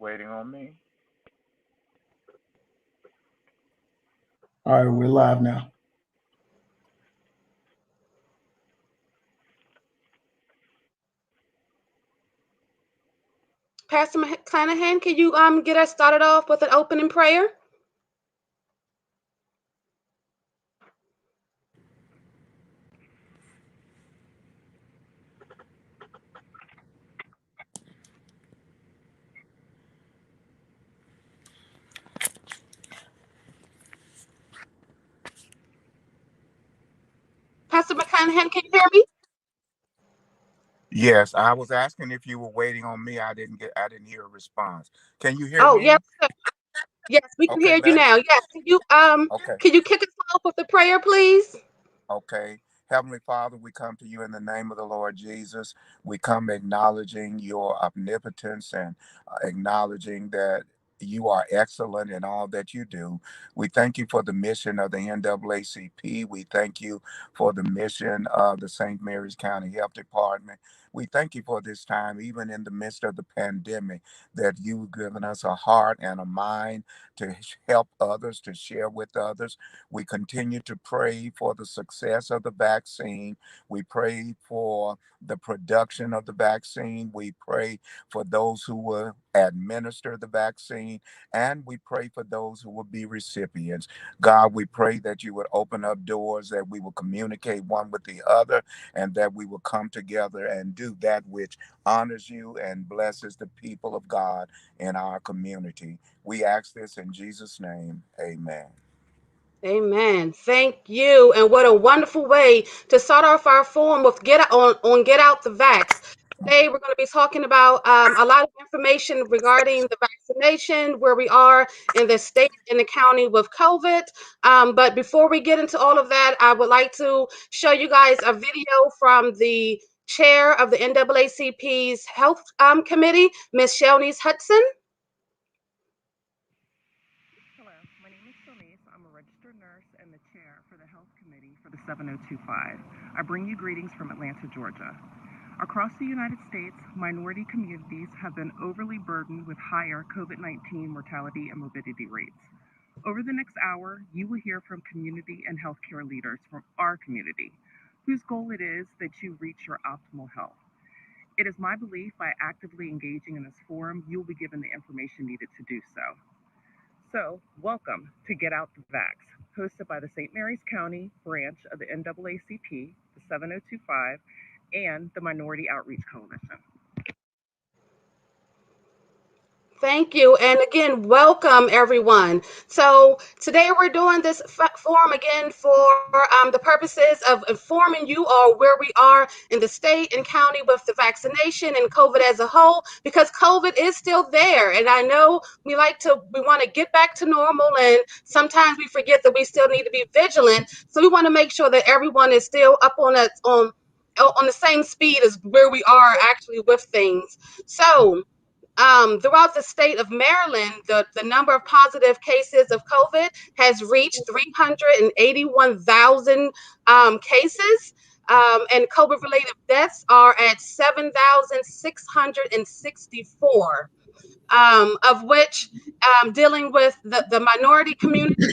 waiting on me. All right, we're live now. Pastor Clanahan, can you get us started off with an opening prayer? Pastor McClanahan, can you hear me? Yes, I was asking if you were waiting on me. I didn't hear a response. Can you hear Oh, me? yes, sir. Yes, we can Okay, hear you now. Yes, okay. can you kick us off with the prayer, please? Okay. Heavenly Father, we come to you in the name of the Lord Jesus. We come acknowledging your omnipotence and acknowledging that you are excellent in all that you do. We thank you for the mission of the NAACP. We thank you for the mission of the St. Mary's County Health Department. We thank you for this time, even in the midst of the pandemic, that you've given us a heart and a mind to help others, to share with others. We continue to pray for the success of the vaccine. We pray for the production of the vaccine. We pray for those who will administer the vaccine. And we pray for those who will be recipients. God, we pray that you would open up doors, that we will communicate one with the other, and that we will come together and do that which honors you and blesses the people of God in our community. We ask this in Jesus' name. Amen. Amen. Thank you. And what a wonderful way to start off our forum with Get Out the Vax. Today we're going to be talking about a lot of information regarding the vaccination, where we are in the state and the county with COVID. But before we get into all of that, I would like to show you guys a video from the chair of the NAACP's Health Committee, Ms. Shelnice Hudson. Hello, my name is Shelnice. I'm a registered nurse and the chair for the Health Committee for the 7025. I bring you greetings from Atlanta, Georgia. Across the United States, minority communities have been overly burdened with higher COVID-19 mortality and morbidity rates. Over the next hour, you will hear from community and healthcare leaders from our community, whose goal it is that you reach your optimal health. It is my belief by actively engaging in this forum, you will be given the information needed to do so. So, welcome to Get Out the Vax, hosted by the St. Mary's County branch of the NAACP, the 7025, and the Minority Outreach Coalition. Thank you. And again, welcome everyone. So today we're doing this forum again for the purposes of informing you all where we are in the state and county with the vaccination and COVID as a whole, because COVID is still there. And I know we want to get back to normal, and sometimes we forget that we still need to be vigilant. So we want to make sure that everyone is still up on the same speed as where we are actually with things. So throughout the state of Maryland, the number of positive cases of COVID has reached 381,000 cases, and COVID-related deaths are at 7,664, of which dealing with the minority community.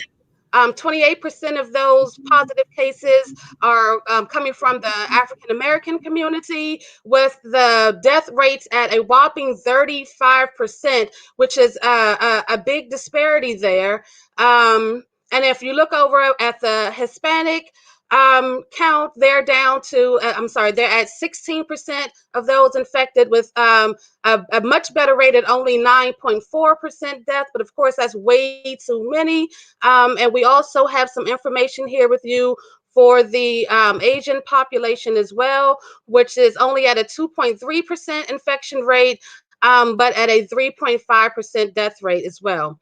28% of those positive cases are coming from the African American community, with the death rates at a whopping 35%, which is a big disparity there. And if you look over at the Hispanic count, they're down to, they're at 16% of those infected, with a much better rate at only 9.4% death. But of course, that's way too many. And we also have some information here with you for the Asian population as well, which is only at a 2.3% infection rate, but at a 3.5% death rate as well.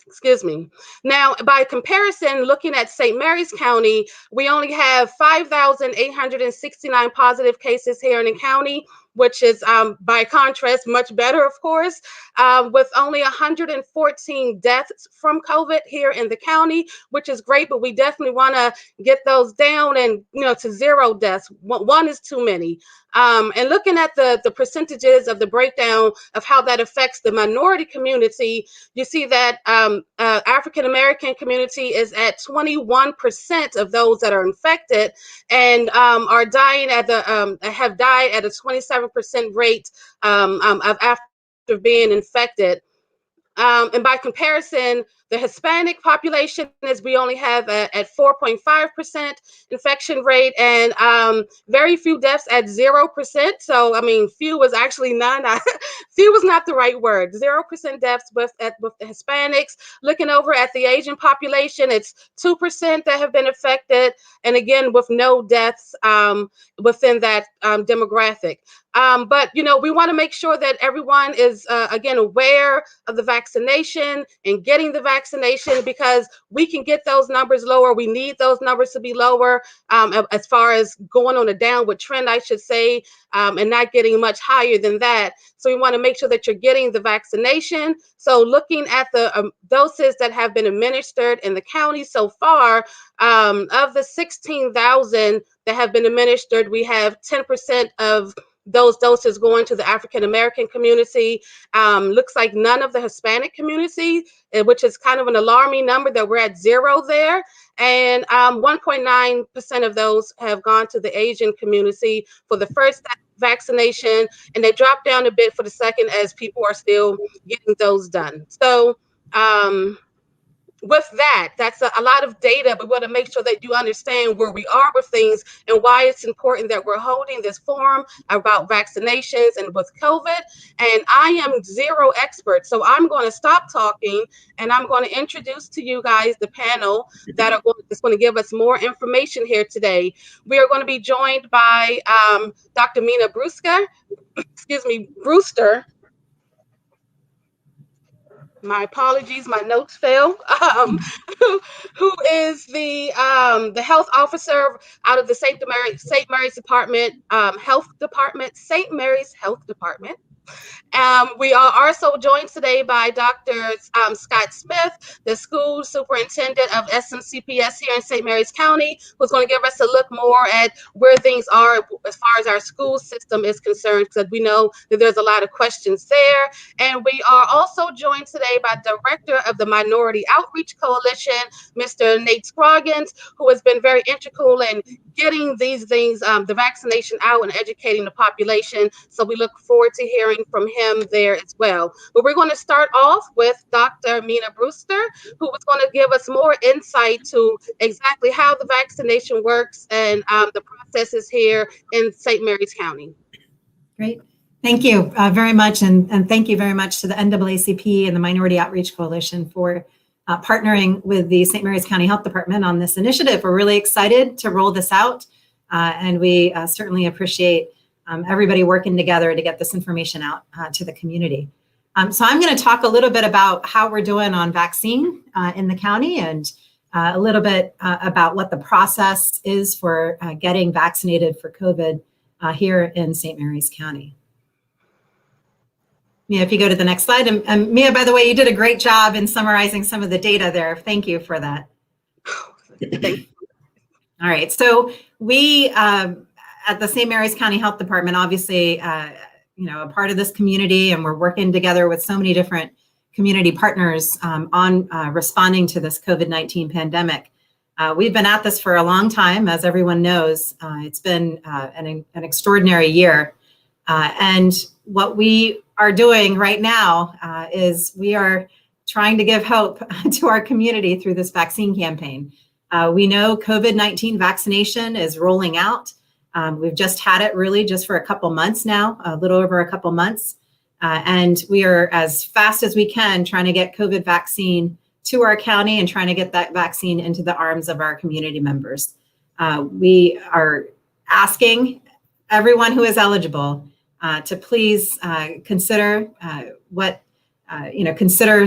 Excuse me. Now, by comparison, looking at St. Mary's County, we only have 5,869 positive cases here in the county, which is by contrast much better, of course, with only 114 deaths from COVID here in the county, which is great, but we definitely want to get those down and, to 0 deaths. One is too many. And looking at the percentages of the breakdown of how that affects the minority community, you see that African-American community is at 21% of those that are infected, and are dying at have died at a 27% rate of after being infected. And by comparison, the Hispanic population is we only have at 4.5% infection rate, and very few deaths at 0%. So, I mean, few was actually none. Few was not the right word. 0% deaths with the Hispanics. Looking over at the Asian population, it's 2% that have been affected, and again, with no deaths within that demographic. But, we want to make sure that everyone is, again, aware of the vaccination and getting the vaccination, because we can get those numbers lower. We need those numbers to be lower as far as going on a downward trend, I should say, and not getting much higher than that. So we want to make sure that you're getting the vaccination. So looking at the doses that have been administered in the county so far, of the 16,000 that have been administered, we have 10% of those doses going to the African-American community. Looks like none of the Hispanic community, which is kind of an alarming number that we're at 0 there. And 1.9% of those have gone to the Asian community for the first vaccination, and they dropped down a bit for the second as people are still getting those done. So with that's a lot of data, but we want to make sure that you understand where we are with things and why it's important that we're holding this forum about vaccinations and with COVID. And I am zero expert, so I'm going to stop talking and I'm going to introduce to you guys the panel that are going to give us more information here today. We are going to be joined by Dr. Mina Brewster. My apologies, my notes fell. Who is the health officer out of the St. Mary's Department, Health Department, St. Mary's Health Department. We are also joined today by Dr. Scott Smith, the school superintendent of SMCPS here in St. Mary's County, who's going to give us a look more at where things are as far as our school system is concerned, because we know that there's a lot of questions there. And we are also joined today by Director of the Minority Outreach Coalition, Mr. Nate Scroggins, who has been very integral in getting these things, the vaccination out and educating the population. So we look forward to hearing from him there as well. But we're going to start off with Dr. Mina Brewster, who is going to give us more insight to exactly how the vaccination works and the processes here in St. Mary's County. Great. Thank you very much. And thank you very much to the NAACP and the Minority Outreach Coalition for partnering with the St. Mary's County Health Department on this initiative. We're really excited to roll this out, and we certainly appreciate everybody working together to get this information out to the community. So I'm going to talk a little bit about how we're doing on vaccine in the county, and a little bit about what the process is for getting vaccinated for COVID here in St. Mary's County. Mia, if you go to the next slide. And Mia, by the way, you did a great job in summarizing some of the data there. Thank you for that. All right, so we at the St. Mary's County Health Department, obviously, a part of this community, and we're working together with so many different community partners on responding to this COVID-19 pandemic. We've been at this for a long time, as everyone knows. It's been an extraordinary year. And what we are doing right now is we are trying to give hope to our community through this vaccine campaign. We know COVID-19 vaccination is rolling out. We've just had it really just for a couple months now, a little over a couple months. And we are, as fast as we can, trying to get COVID vaccine to our county and trying to get that vaccine into the arms of our community members. We are asking everyone who is eligible to please consider consider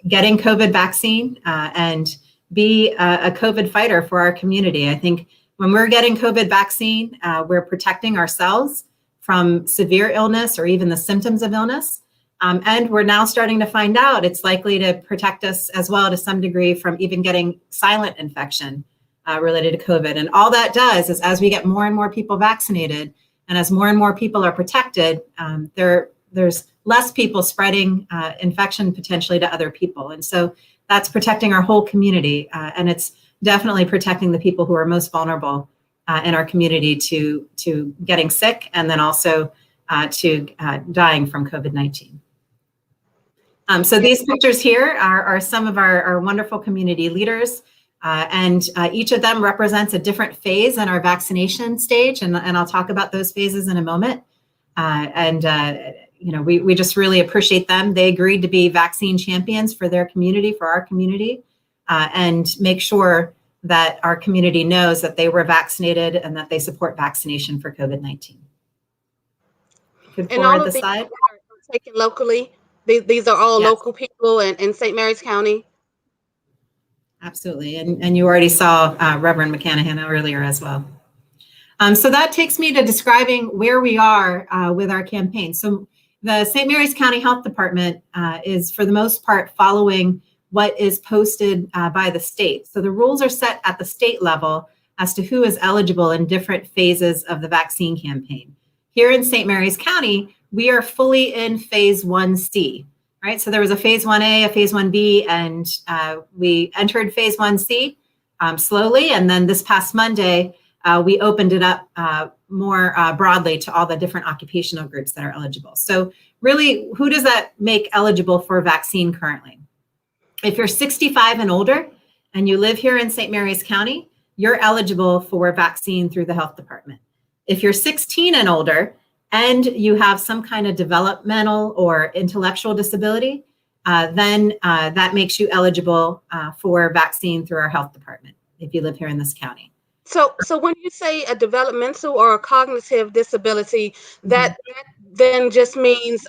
getting COVID vaccine and be a COVID fighter for our community. I think when we're getting COVID vaccine, we're protecting ourselves from severe illness or even the symptoms of illness. And we're now starting to find out it's likely to protect us as well to some degree from even getting silent infection related to COVID. And all that does is as we get more and more people vaccinated and as more and more people are protected, there's less people spreading infection potentially to other people. And so that's protecting our whole community. And it's definitely protecting the people who are most vulnerable in our community to getting sick and then also to dying from COVID-19. So these pictures here are some of our wonderful community leaders. And each of them represents a different phase in our vaccination stage. And I'll talk about those phases in a moment. We just really appreciate them. They agreed to be vaccine champions for their community, for our community, and make sure that our community knows that they were vaccinated and that they support vaccination for COVID-19. And all of these are taken locally. These are all local people in St. Mary's County. Absolutely. And you already saw Reverend McCanahan earlier as well. So that takes me to describing where we are with our campaign. So the St. Mary's County Health Department is, for the most part, following what is posted by the state. So the rules are set at the state level as to who is eligible in different phases of the vaccine campaign. Here in St. Mary's County, we are fully in phase 1C, right? So there was a phase 1A, a phase 1B, and we entered phase 1C slowly. And then this past Monday, we opened it up more broadly to all the different occupational groups that are eligible. So really, who does that make eligible for vaccine currently? If you're 65 and older and you live here in St. Mary's County, you're eligible for vaccine through the health department. If you're 16 and older and you have some kind of developmental or intellectual disability, then that makes you eligible for vaccine through our health department if you live here in this county. So when you say a developmental or a cognitive disability, that then just means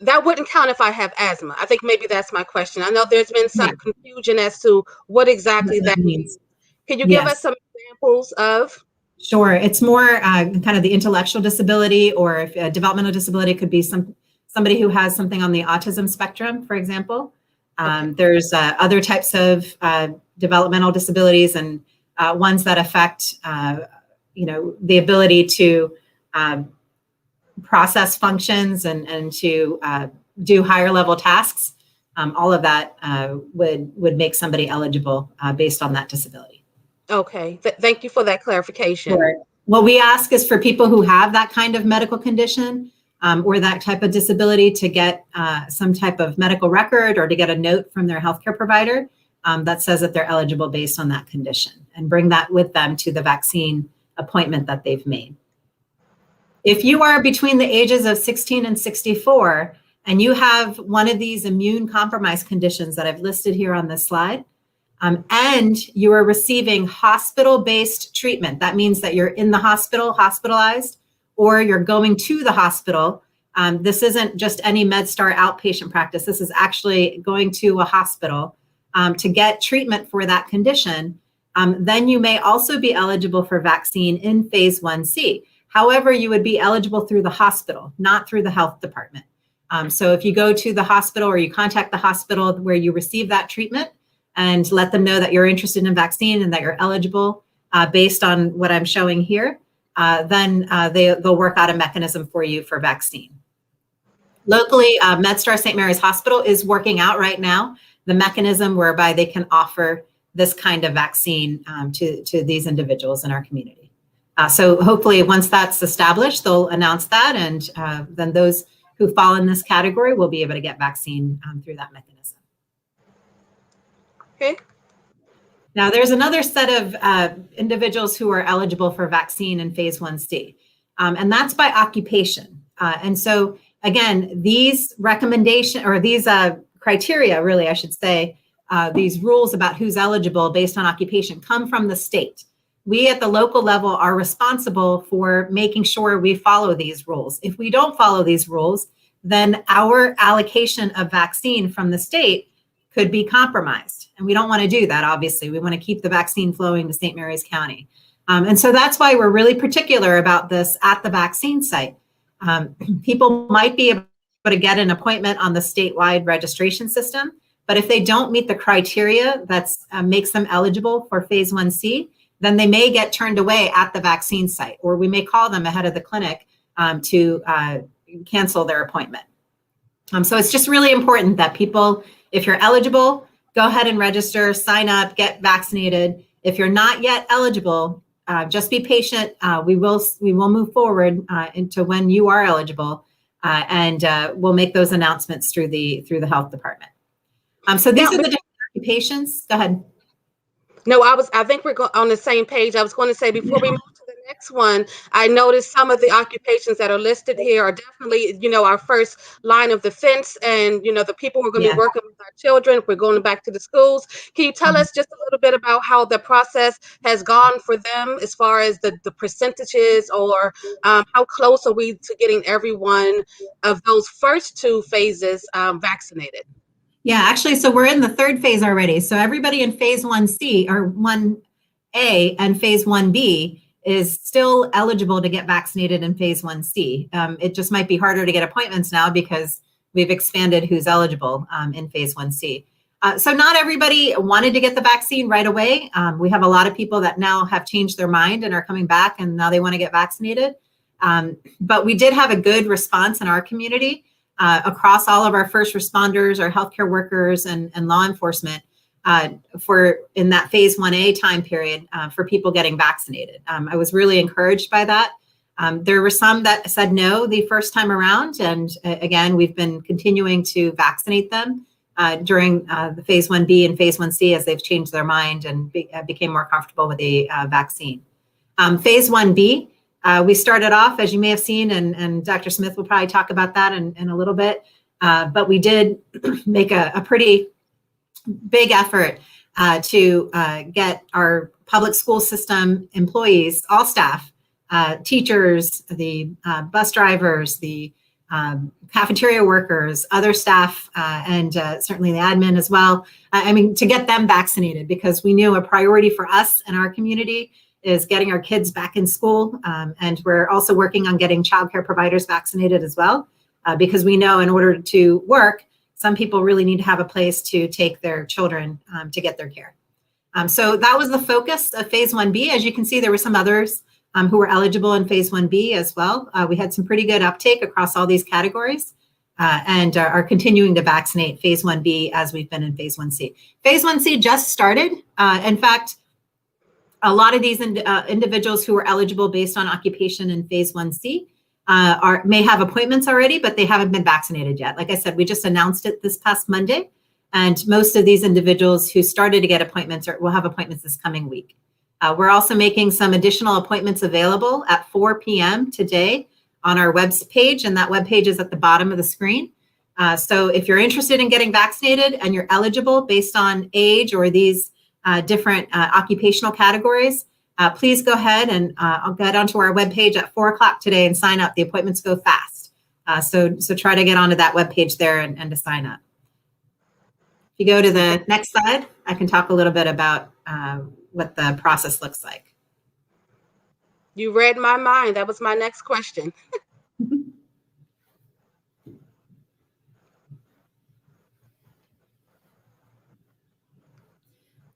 that wouldn't count if I have asthma. I think maybe that's my question. I know there's been some confusion as to what exactly that means. Can you give us some examples of? Sure. It's more kind of the intellectual disability, or if a developmental disability could be somebody who has something on the autism spectrum, for example. There's other types of developmental disabilities and ones that affect, the ability to process functions and to do higher level tasks. All of that would make somebody eligible based on that disability. Okay, thank you for that clarification. Sure. What we ask is for people who have that kind of medical condition or that type of disability to get some type of medical record or to get a note from their healthcare provider that says that they're eligible based on that condition, and bring that with them to the vaccine appointment that they've made. If you are between the ages of 16 and 64 and you have one of these immune compromised conditions that I've listed here on this slide, and you are receiving hospital-based treatment, that means that you're in the hospital, hospitalized, or you're going to the hospital. This isn't just any MedStar outpatient practice. This is actually going to a hospital to get treatment for that condition. Then you may also be eligible for vaccine in phase 1C. However, you would be eligible through the hospital, not through the health department. So if you go to the hospital or you contact the hospital where you receive that treatment and let them know that you're interested in vaccine and that you're eligible based on what I'm showing here, then they'll work out a mechanism for you for vaccine. Locally, MedStar St. Mary's Hospital is working out right now the mechanism whereby they can offer this kind of vaccine to these individuals in our community. So hopefully once that's established, they'll announce that, and then those who fall in this category will be able to get vaccine through that mechanism. Okay. Now there's another set of individuals who are eligible for vaccine in phase 1C, and that's by occupation. And so again, these recommendations, or these criteria, really, I should say, these rules about who's eligible based on occupation come from the state. We at the local level are responsible for making sure we follow these rules. If we don't follow these rules, then our allocation of vaccine from the state could be compromised. And we don't want to do that, obviously. We want to keep the vaccine flowing to St. Mary's County. And so that's why we're really particular about this at the vaccine site. People might be able to get an appointment on the statewide registration system, but if they don't meet the criteria that makes them eligible for phase 1C, then they may get turned away at the vaccine site, or we may call them ahead of the clinic to cancel their appointment. So it's just really important that people, if you're eligible, go ahead and register, sign up, get vaccinated. If you're not yet eligible, just be patient. We will move forward into when you are eligible, and we'll make those announcements through the health department. So these are the different occupations. Go ahead. No, I think we're on the same page. I was going to say, before we move to the next one, I noticed some of the occupations that are listed here are definitely, our first line of defense, and, the people who are going to be working with our children if we're going back to the schools. Can you tell us just a little bit about how the process has gone for them as far as the percentages, or how close are we to getting everyone of those first two phases vaccinated? Yeah, actually, so we're in the third phase already. So everybody in phase 1C or 1A and phase 1B is still eligible to get vaccinated in phase 1C. It just might be harder to get appointments now because we've expanded who's eligible in phase 1C. So not everybody wanted to get the vaccine right away. We have a lot of people that now have changed their mind and are coming back, and now they want to get vaccinated. But we did have a good response in our community. Across all of our first responders, our healthcare workers, and law enforcement for in that phase 1A time period for people getting vaccinated. I was really encouraged by that. There were some that said no the first time around. And again, we've been continuing to vaccinate them during the phase 1B and phase 1C as they've changed their mind and became more comfortable with the vaccine. Phase 1B, we started off, as you may have seen, and Dr. Smith will probably talk about that in a little bit, but we did make a pretty big effort to get our public school system employees, all staff, teachers, the bus drivers, the cafeteria workers, other staff, and certainly the admin as well. To get them vaccinated, because we knew a priority for us and our community is getting our kids back in school. And we're also working on getting childcare providers vaccinated as well, because we know in order to work, some people really need to have a place to take their children to get their care. So that was the focus of phase 1B. As you can see, there were some others who were eligible in phase 1B as well. We had some pretty good uptake across all these categories and are continuing to vaccinate phase 1B as we've been in phase 1C. Phase 1C just started. In fact, a lot of these individuals who are eligible based on occupation in phase 1C may have appointments already, but they haven't been vaccinated yet. Like I said, we just announced it this past Monday, and most of these individuals who started to get appointments will have appointments this coming week. We're also making some additional appointments available at 4 p.m. today on our web page, and that web page is at the bottom of the screen. So if you're interested in getting vaccinated and you're eligible based on age or these different occupational categories, please go ahead and I'll get onto our webpage at 4 o'clock today and sign up. The appointments go fast. So try to get onto that webpage there and to sign up. If you go to the next slide, I can talk a little bit about what the process looks like. You read my mind. That was my next question.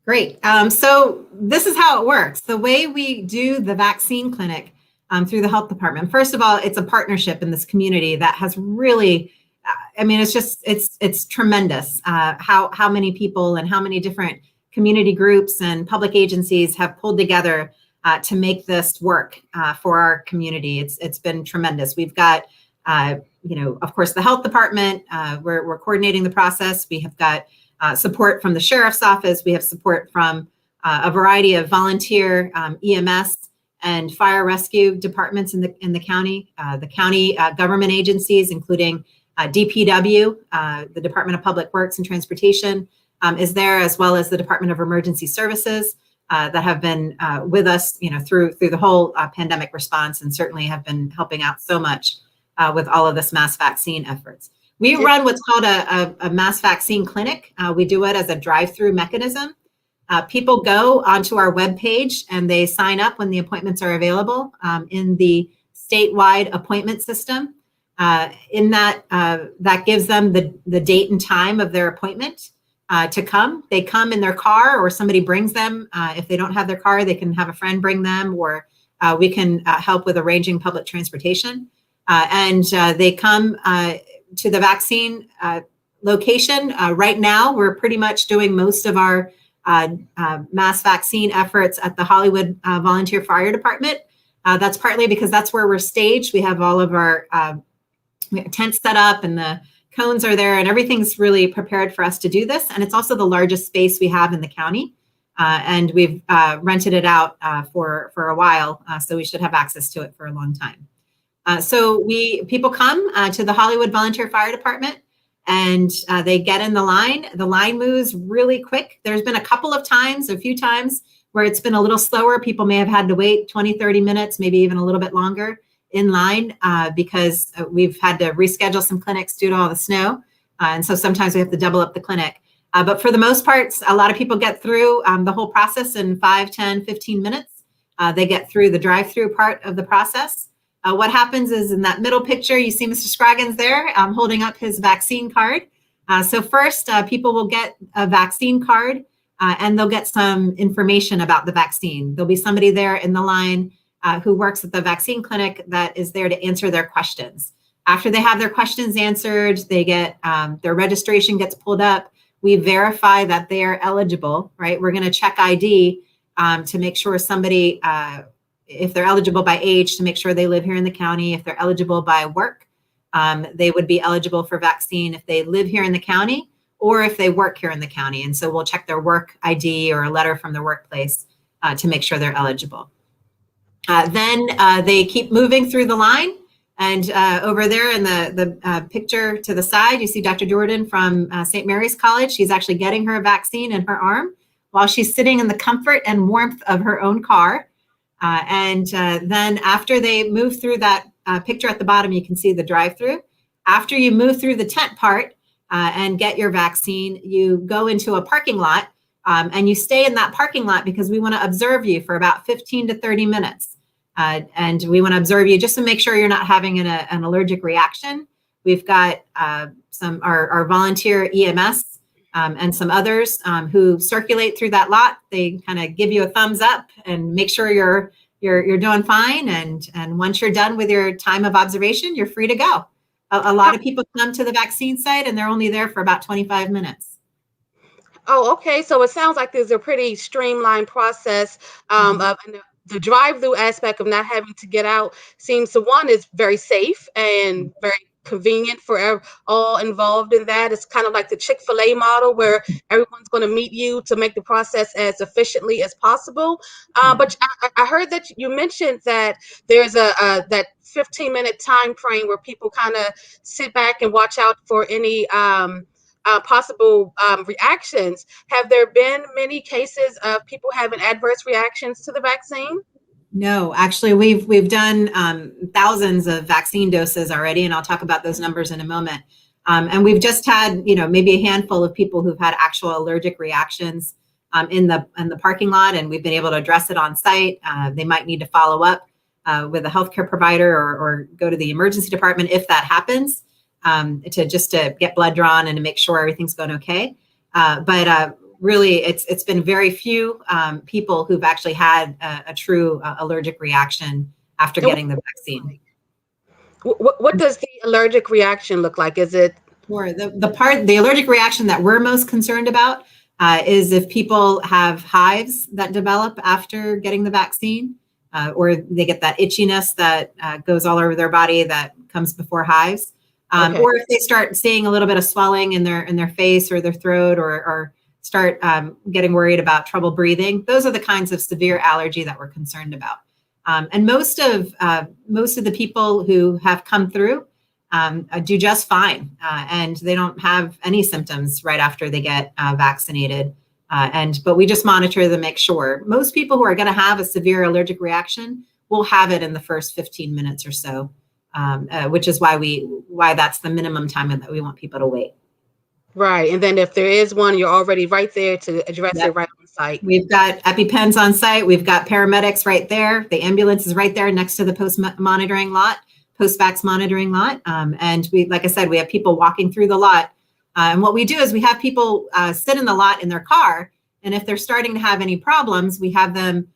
Great. So this is how it works. The way we do the vaccine clinic through the health department, first of all, it's a partnership in this community that has really, it's tremendous how many people and how many different community groups and public agencies have pulled together to make this work for our community. It's been tremendous. We've got, of course, the health department. We're coordinating the process. We have got support from the sheriff's office. We have support from a variety of volunteer EMS and fire rescue departments in the county. The county government agencies, including DPW, the Department of Public Works and Transportation, is there, as well as the Department of Emergency Services that have been with us, through the whole pandemic response, and certainly have been helping out so much with all of this mass vaccine efforts. We run what's called a mass vaccine clinic. We do it as a drive-through mechanism. People go onto our webpage and they sign up when the appointments are available in the statewide appointment system. In that, that gives them the date and time of their appointment to come. They come in their car, or somebody brings them. If they don't have their car, they can have a friend bring them, or we can help with arranging public transportation. And they come to the vaccine location. Right now, we're pretty much doing most of our mass vaccine efforts at the Hollywood Volunteer Fire Department. That's partly because that's where we're staged. We have all of our tents set up and the cones are there and everything's really prepared for us to do this. And it's also the largest space we have in the county. And we've rented it out for a while. So we should have access to it for a long time. So people come to the Hollywood Volunteer Fire Department and they get in the line. The line moves really quick. There's been a few times where it's been a little slower. People may have had to wait 20, 30 minutes, maybe even a little bit longer in line because we've had to reschedule some clinics due to all the snow. And so sometimes we have to double up the clinic. But for the most part, a lot of people get through the whole process in 5, 10, 15 minutes. They get through the drive-through part of the process. What happens is in that middle picture, you see Mr. Scroggins there holding up his vaccine card. So first, people will get a vaccine card and they'll get some information about the vaccine. There'll be somebody there in the line who works at the vaccine clinic that is there to answer their questions. After they have their questions answered, they get their registration gets pulled up. We verify that they are eligible, right? We're going to check ID to make sure somebody, if they're eligible by age, to make sure they live here in the county. If they're eligible by work, they would be eligible for vaccine if they live here in the county or if they work here in the county. And so we'll check their work ID or a letter from their workplace to make sure they're eligible. Then they keep moving through the line. And over there in the picture to the side, you see Dr. Jordan from St. Mary's College. She's actually getting her vaccine in her arm while she's sitting in the comfort and warmth of her own car. And then after they move through that picture at the bottom, you can see the drive-through. After you move through the tent part and get your vaccine, you go into a parking lot and you stay in that parking lot because we want to observe you for about 15 to 30 minutes. And we want to observe you just to make sure you're not having an allergic reaction. We've got our volunteer EMS and some others who circulate through that lot. They kind of give you a thumbs up and make sure you're doing fine. And once you're done with your time of observation, you're free to go. A lot of people come to the vaccine site and they're only there for about 25 minutes. Oh, okay. So it sounds like there's a pretty streamlined process of the drive-through aspect of not having to get out seems to one is very safe and very convenient for all involved in that. It's kind of like the Chick-fil-A model where everyone's going to meet you to make the process as efficiently as possible. But I heard that you mentioned that there's that 15-minute time frame where people kind of sit back and watch out for any possible reactions. Have there been many cases of people having adverse reactions to the vaccine? No, actually, we've done thousands of vaccine doses already, and I'll talk about those numbers in a moment. And we've just had, maybe a handful of people who've had actual allergic reactions in the parking lot, and we've been able to address it on site. They might need to follow up with a healthcare provider or go to the emergency department if that happens. To get blood drawn and to make sure everything's going okay. But really, it's been very few people who've actually had a true allergic reaction after getting the vaccine. What does the allergic reaction look like? Is it? Sure. The allergic reaction that we're most concerned about is if people have hives that develop after getting the vaccine, or they get that itchiness that goes all over their body that comes before hives. Okay. Or if they start seeing a little bit of swelling in their face or their throat, or start getting worried about trouble breathing. Those are the kinds of severe allergy that we're concerned about. And most of the people who have come through do just fine, and they don't have any symptoms right after they get vaccinated. But we just monitor to make sure. Most people who are going to have a severe allergic reaction will have it in the first 15 minutes or so. Which is why that's the minimum time that we want people to wait. Right. And then if there is one, you're already right there to address it right on site. We've got EpiPens on site. We've got paramedics right there. The ambulance is right there next to the post-vax monitoring lot. And we, like I said, we have people walking through the lot. And what we do is we have people sit in the lot in their car. And if they're starting to have any problems, we have them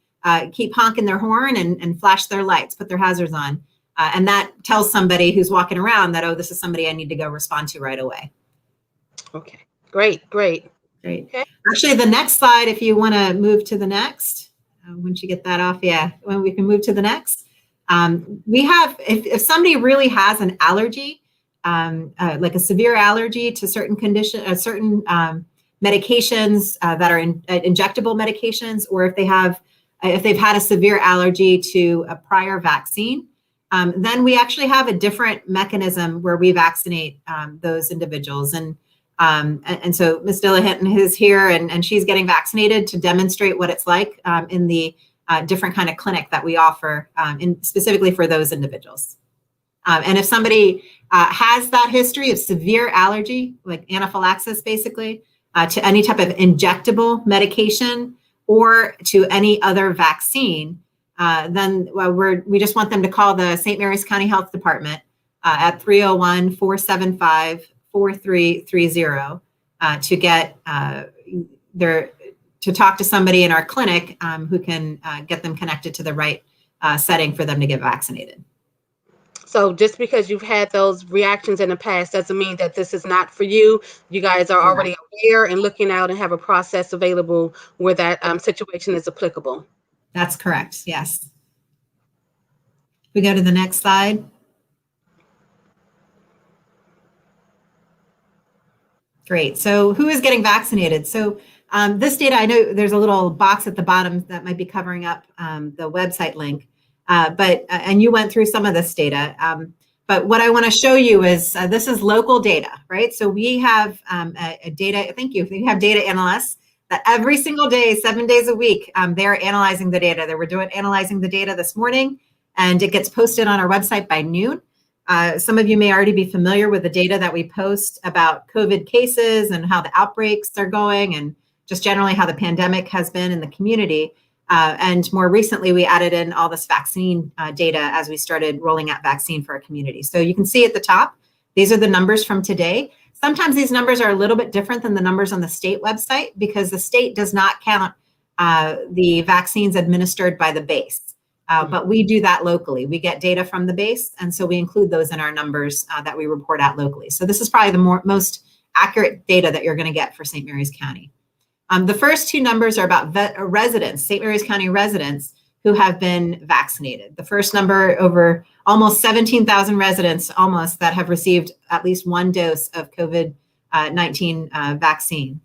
keep honking their horn and flash their lights, put their hazards on. And that tells somebody who's walking around that, oh, this is somebody I need to go respond to right away. Okay, great. Great. Okay. Actually, the next slide, if you want to move to the next, once you get that off, yeah, when we can move to the next. We have, if somebody really has an allergy, like a severe allergy to certain conditions, certain medications that are injectable medications, or if they've had a severe allergy to a prior vaccine, then we actually have a different mechanism where we vaccinate those individuals. And so Ms. Dillahunt is here, and she's getting vaccinated to demonstrate what it's like in the different kind of clinic that we offer specifically for those individuals. And if somebody has that history of severe allergy, like anaphylaxis, basically, to any type of injectable medication or to any other vaccine, then we just want them to call the St. Mary's County Health Department at 301-475-4330 to get to talk to somebody in our clinic who can get them connected to the right setting for them to get vaccinated. So just because you've had those reactions in the past doesn't mean that this is not for you. You guys are already aware and looking out and have a process available where that situation is applicable. That's correct. Yes. We go to the next slide. Great. So who is getting vaccinated? So this data, I know there's a little box at the bottom that might be covering up the website link, and you went through some of this data. But what I want to show you is this is local data, right? So we have a data, thank you. We have data analysts that every single day, 7 days a week, they're analyzing the data. They were analyzing the data this morning, and it gets posted on our website by noon. Some of you may already be familiar with the data that we post about COVID cases and how the outbreaks are going, and just generally how the pandemic has been in the community. And more recently, we added in all this vaccine data as we started rolling out vaccine for our community. So you can see at the top, these are the numbers from today. Sometimes these numbers are a little bit different than the numbers on the state website because the state does not count the vaccines administered by the base. But we do that locally. We get data from the base, and so we include those in our numbers that we report out locally. So this is probably the most accurate data that you're going to get for St. Mary's County. The first two numbers are about residents, St. Mary's County residents who have been vaccinated. The first number, over almost 17,000 residents almost that have received at least one dose of COVID-19 vaccine.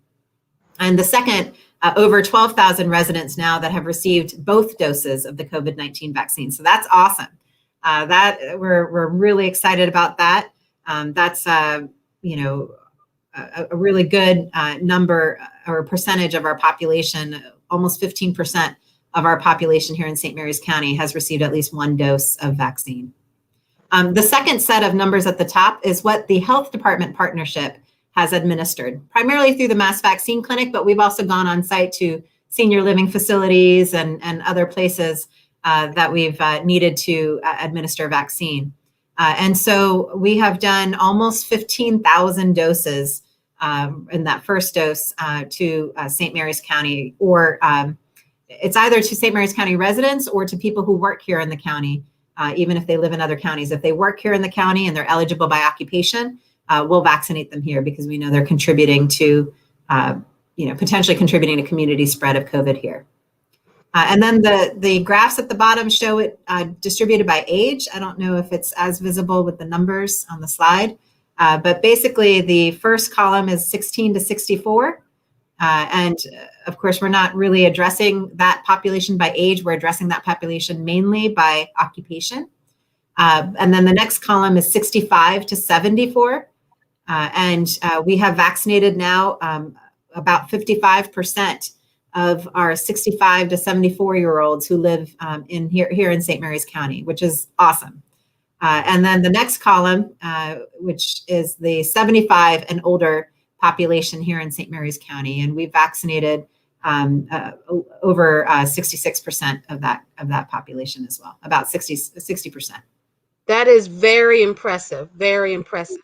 And the second, over 12,000 residents now that have received both doses of the COVID-19 vaccine. So that's awesome. That we're really excited about that. That's a really good number or percentage of our population. Almost 15% of our population here in St. Mary's County has received at least one dose of vaccine. The second set of numbers at the top is what the health department partnership has administered, primarily through the mass vaccine clinic, but we've also gone on site to senior living facilities and other places that we've needed to administer vaccine. And so we have done almost 15,000 doses in that first dose to St. Mary's County, or it's either to St. Mary's County residents or to people who work here in the county, even if they live in other counties. If they work here in the county and they're eligible by occupation, we'll vaccinate them here because we know they're contributing to, potentially contributing to community spread of COVID here. And then the graphs at the bottom show it distributed by age. I don't know if it's as visible with the numbers on the slide, but basically the first column is 16 to 64. And of course, we're not really addressing that population by age. We're addressing that population mainly by occupation. And then the next column is 65 to 74. And we have vaccinated now about 55% of our 65 to 74-year-olds who live here in St. Mary's County, which is awesome. And then the next column, which is the 75 and older population here in St. Mary's County. And we've vaccinated over 66% of that population as well, about 60%. That is very impressive. Very impressive.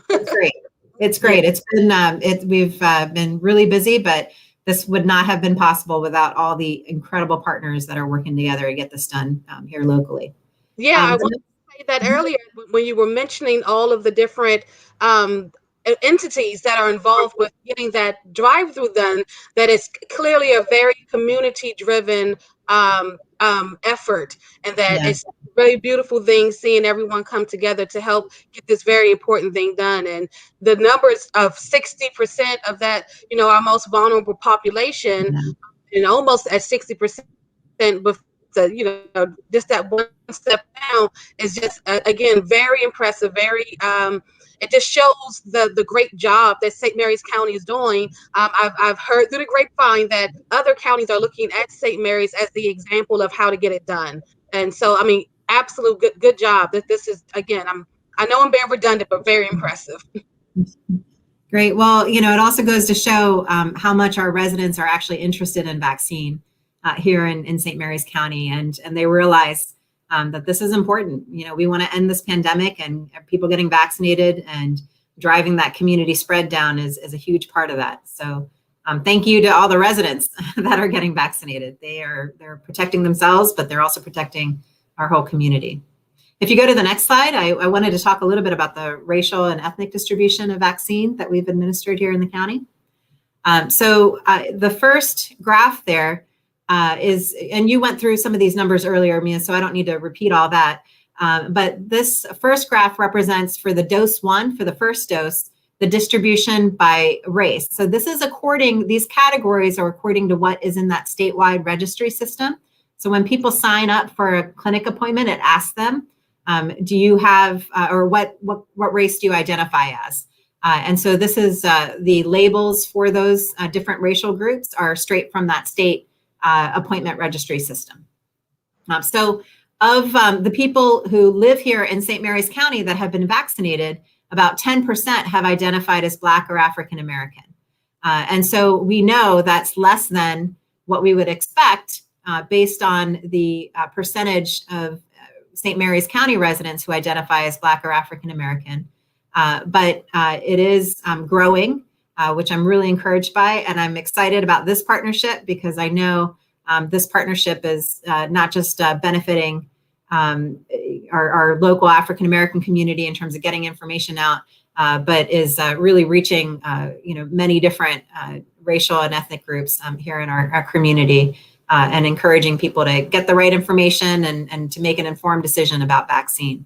It's great. It's great. Yeah. It's been we've been really busy, but this would not have been possible without all the incredible partners that are working together to get this done here locally. Yeah, I wanted to say that earlier when you were mentioning all of the different entities that are involved with getting that drive-through done, that is clearly a very community-driven effort, and that Yeah. it's a really beautiful thing seeing everyone come together to help get this very important thing done. And the numbers of 60% of that, our most vulnerable population, and almost at 60% with just that one step down is just again very impressive. Very it just shows the great job that St. Mary's County is doing. I've heard through the grapevine that other counties are looking at St. Mary's as the example of how to get it done. And so, I mean, absolute good job. That this is, again, I know I'm being redundant, but very impressive. Great. Well, it also goes to show how much our residents are actually interested in vaccine here in St. Mary's County, and they realize that this is important. We want to end this pandemic, and people getting vaccinated and driving that community spread down is a huge part of that. So thank you to all the residents that are getting vaccinated. They're protecting themselves, but they're also protecting our whole community. If you go to the next slide, I wanted to talk a little bit about the racial and ethnic distribution of vaccine that we've administered here in the county. So the first graph there is, and you went through some of these numbers earlier, Mia, so I don't need to repeat all that. But this first graph represents for the dose 1, for the first dose, the distribution by race. So this is these categories are according to what is in that statewide registry system. So when people sign up for a clinic appointment, it asks them, do you have, or what race do you identify as? And so this is the labels for those different racial groups are straight from that state appointment registry system. So of the people who live here in St. Mary's County that have been vaccinated, about 10% have identified as Black or African American. And so we know that's less than what we would expect based on the percentage of St. Mary's County residents who identify as Black or African American. But it is growing, which I'm really encouraged by. And I'm excited about this partnership because I know this partnership is not just benefiting our local African American community in terms of getting information out, but is really reaching many different racial and ethnic groups here in our community. And encouraging people to get the right information and to make an informed decision about vaccine.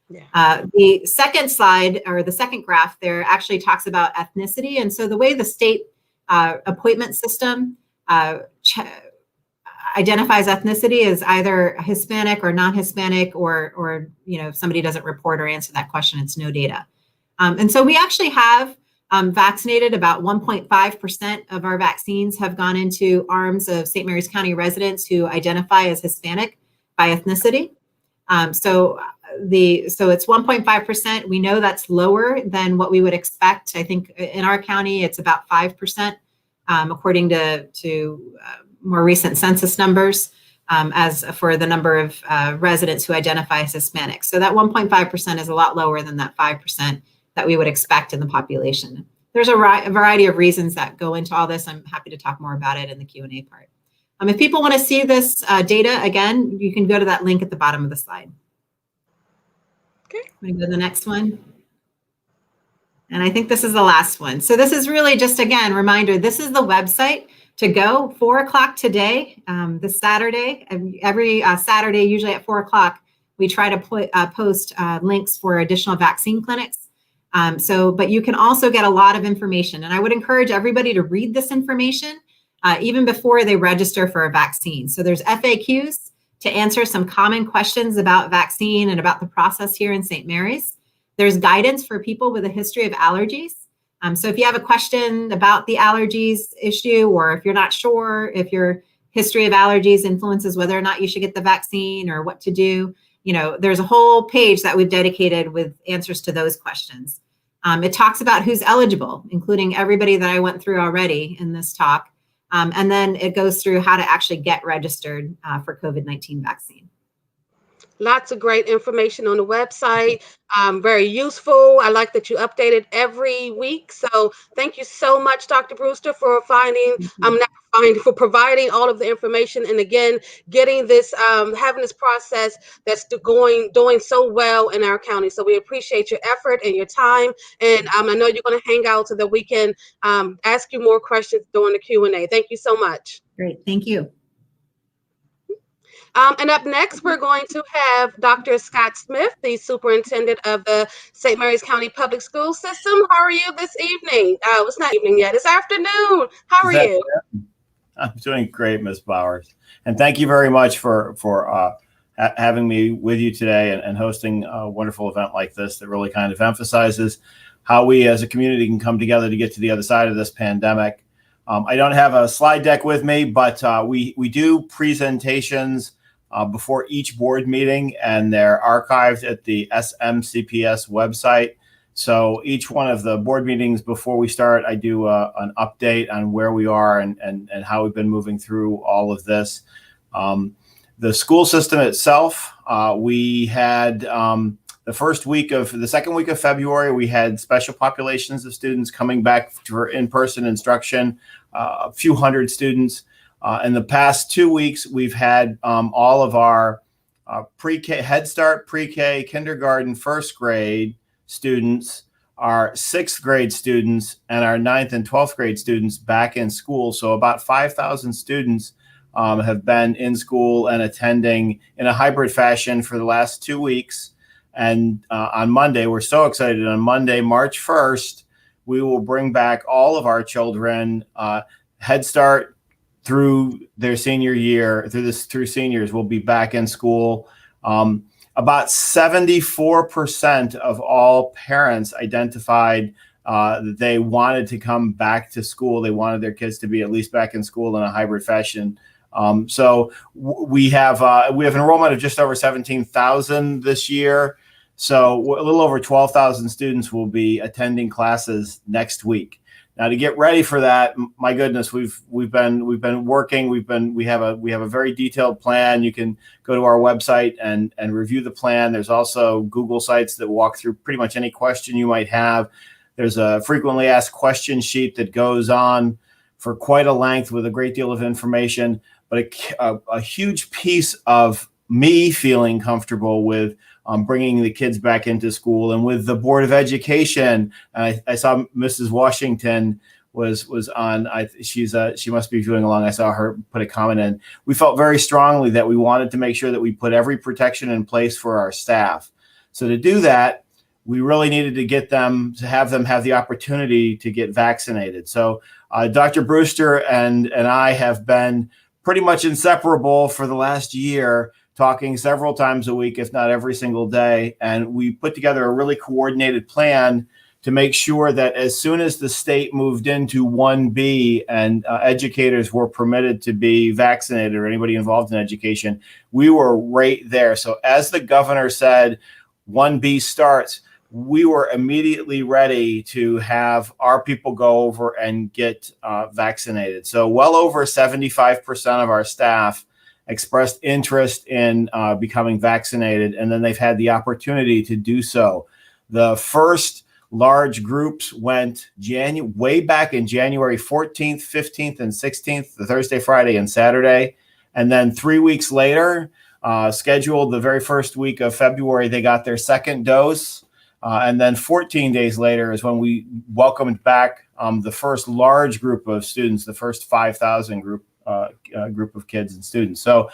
Yeah. The second slide, or the second graph there, actually talks about ethnicity. And so the way the state appointment system identifies ethnicity is either Hispanic or non-Hispanic, or if somebody doesn't report or answer that question, it's no data. And so we actually have vaccinated about 1.5% of our vaccines have gone into arms of St. Mary's County residents who identify as Hispanic by ethnicity. So it's 1.5%. We know that's lower than what we would expect. I think in our county, it's about 5%, according to more recent census numbers, as for the number of residents who identify as Hispanic. So that 1.5% is a lot lower than that 5% that we would expect in the population. There's a variety of reasons that go into all this. I'm happy to talk more about it in the Q&A part. If people want to see this data again, you can go to that link at the bottom of the slide. Okay, I'm going to go to the next one. And I think this is the last one. So this is really just, again, reminder, this is the website to go, 4 o'clock today, this Saturday. Every Saturday, usually at 4 o'clock, we try to post links for additional vaccine clinics. But you can also get a lot of information. And I would encourage everybody to read this information even before they register for a vaccine. So there's FAQs to answer some common questions about vaccine and about the process here in St. Mary's. There's guidance for people with a history of allergies. So if you have a question about the allergies issue, or if you're not sure if your history of allergies influences whether or not you should get the vaccine or what to do, there's a whole page that we've dedicated with answers to those questions. It talks about who's eligible, including everybody that I went through already in this talk. And then it goes through how to actually get registered for COVID-19 vaccine. Lots of great information on the website. Very useful. I like that you update it every week. So thank you so much, Dr. Brewster, for for providing all of the information, and again, getting this, having this process that's doing so well in our county. So we appreciate your effort and your time. And I know you're going to hang out so that we can ask you more questions during the Q&A. Thank you so much. Great. Thank you. And up next, we're going to have Dr. Scott Smith, the superintendent of the St. Mary's County Public School System. How are you this evening? It's not evening yet. It's afternoon. How are you? I'm doing great, Ms. Bowers. And thank you very much for having me with you today and hosting a wonderful event like this that really kind of emphasizes how we as a community can come together to get to the other side of this pandemic. I don't have a slide deck with me, but we do presentations before each board meeting, and they're archived at the SMCPS website. So each one of the board meetings before we start, I do an update on where we are and how we've been moving through all of this. The school system itself, we had the second week of February, we had special populations of students coming back for in-person instruction, a few hundred students. In the past 2 weeks, we've had all of our pre-K, Head Start, pre-K, kindergarten, first grade students, our sixth grade students, and our ninth and 12th grade students back in school. So about 5,000 students have been in school and attending in a hybrid fashion for the last 2 weeks. And on Monday, we're so excited. On Monday, March 1st, we will bring back all of our children, Head Start through their senior year, through seniors, will be back in school. About 74% of all parents identified that they wanted to come back to school. They wanted their kids to be at least back in school in a hybrid fashion. So we have enrollment of just over 17,000 this year. So a little over 12,000 students will be attending classes next week. Now, to get ready for that, my goodness, we've been working. We have a very detailed plan. You can go to our website and review the plan. There's also Google sites that walk through pretty much any question you might have. There's a frequently asked question sheet that goes on for quite a length with a great deal of information. But a huge piece of me feeling comfortable with bringing the kids back into school, and with the Board of Education, I saw Mrs. Washington was on. She must be viewing along. I saw her put a comment in. We felt very strongly that we wanted to make sure that we put every protection in place for our staff. So to do that, we really needed to have them have the opportunity to get vaccinated. So Dr. Brewster and I have been pretty much inseparable for the last year, talking several times a week, if not every single day. And we put together a really coordinated plan to make sure that as soon as the state moved into 1B and educators were permitted to be vaccinated, or anybody involved in education, we were right there. So as the governor said, 1B starts, we were immediately ready to have our people go over and get vaccinated. So well over 75% of our staff expressed interest in becoming vaccinated, and then they've had the opportunity to do so. The first large groups went way back in January 14th, 15th, and 16th, the Thursday, Friday, and Saturday. And then 3 weeks later, scheduled the very first week of February, they got their second dose. And then 14 days later is when we welcomed back the first large group of students, the first 5,000 group of kids and students. So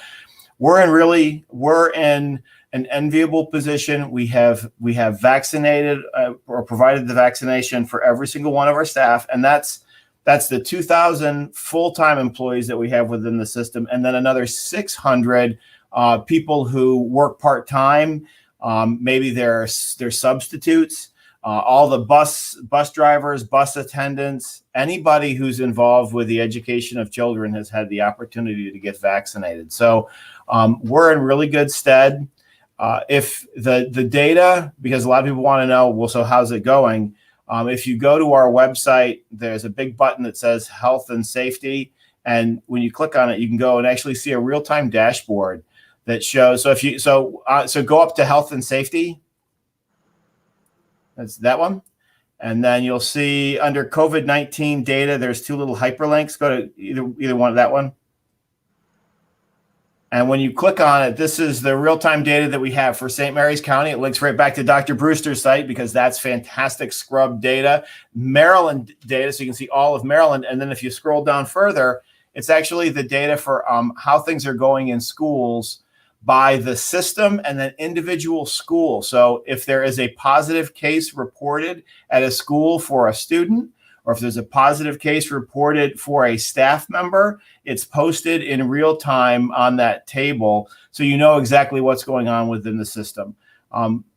we're in an enviable position. We have vaccinated or provided the vaccination for every single one of our staff, and that's the 2,000 full-time employees that we have within the system, and then another 600 people who work part-time. Maybe they're substitutes. All the bus drivers, bus attendants, anybody who's involved with the education of children has had the opportunity to get vaccinated. So we're in really good stead. If the data, because a lot of people want to know, well, so how's it going? If you go to our website, there's a big button that says health and safety, And when you click on it, you can go and actually see a real-time dashboard that shows. So if you so go up to health and safety. That's that one. And then you'll see under COVID-19 data, there's two little hyperlinks. Go to either one of that one. And when you click on it, this is the real-time data that we have for St. Mary's County. It links right back to Dr. Brewster's site because that's fantastic scrub data. Maryland data, so you can see all of Maryland. And then if you scroll down further, it's actually the data for how things are going in schools by the system and then individual school. So if there is a positive case reported at a school for a student, or if there's a positive case reported for a staff member, it's posted in real time on that table, so you know exactly what's going on within the system.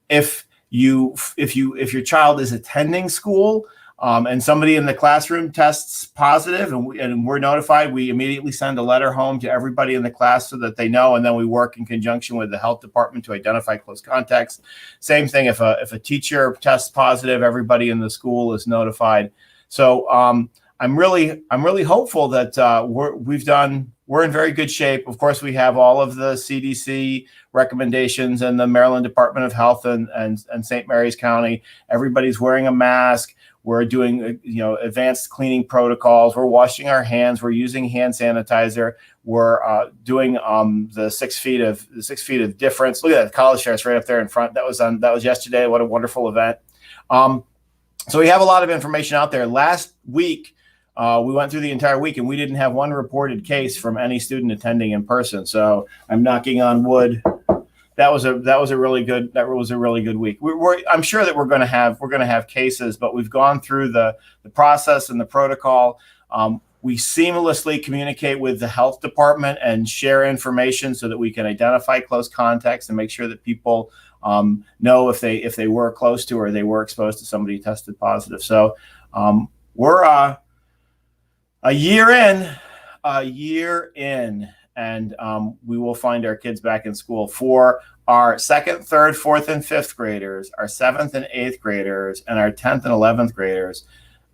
If your child is attending school and somebody in the classroom tests positive and we're notified, we immediately send a letter home to everybody in the class so that they know, and then we work in conjunction with the health department to identify close contacts. Same thing if a teacher tests positive, everybody in the school is notified. So I'm really hopeful that we're in very good shape. Of course, we have all of the CDC recommendations and the Maryland Department of Health and St. Mary's County. Everybody's wearing a mask. We're doing advanced cleaning protocols. We're washing our hands. We're using hand sanitizer. We're doing the 6 feet of difference. Look at that college fair right up there in front. That was yesterday. What a wonderful event. So we have a lot of information out there. Last week, we went through the entire week and we didn't have one reported case from any student attending in person. So I'm knocking on wood. That was a really good week. I'm sure that we're going to have cases, but we've gone through the process and the protocol. We seamlessly communicate with the health department and share information so that we can identify close contacts and make sure that people know if they were close to or they were exposed to somebody who tested positive. So we're a year in, and we will find our kids back in school. For our 2nd, 3rd, 4th, and 5th graders, our 7th and 8th graders, and our 10th and 11th graders,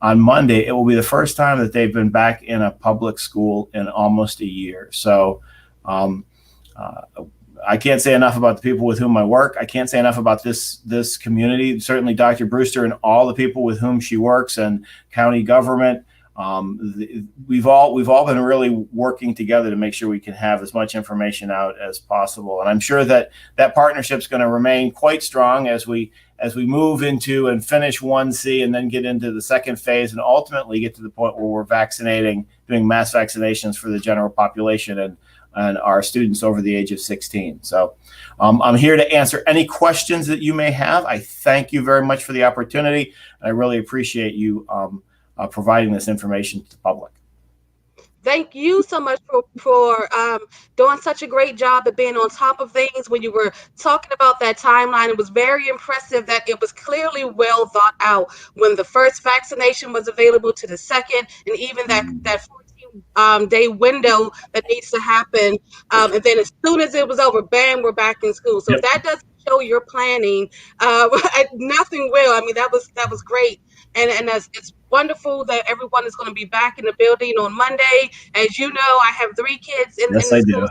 on Monday, it will be the first time that they've been back in a public school in almost a year. So I can't say enough about the people with whom I work. I can't say enough about this community. Certainly Dr. Brewster and all the people with whom she works and county government. We've all been really working together to make sure we can have as much information out as possible. And I'm sure that partnership is going to remain quite strong as we move into and finish 1C and then get into the second phase and ultimately get to the point where we're doing mass vaccinations for the general population and our students over the age of 16. So I'm here to answer any questions that you may have. I thank you very much for the opportunity. And I really appreciate you providing this information to the public. Thank you so much for doing such a great job of being on top of things. When you were talking about that timeline, it was very impressive that it was clearly well thought out when the first vaccination was available to the second, and even that 14-day window that needs to happen. And then as soon as it was over, bam, we're back in school. So if that doesn't show your planning, nothing will. I mean, that was great. And it's wonderful that everyone is going to be back in the building on Monday. As you know, I have 3 kids in the school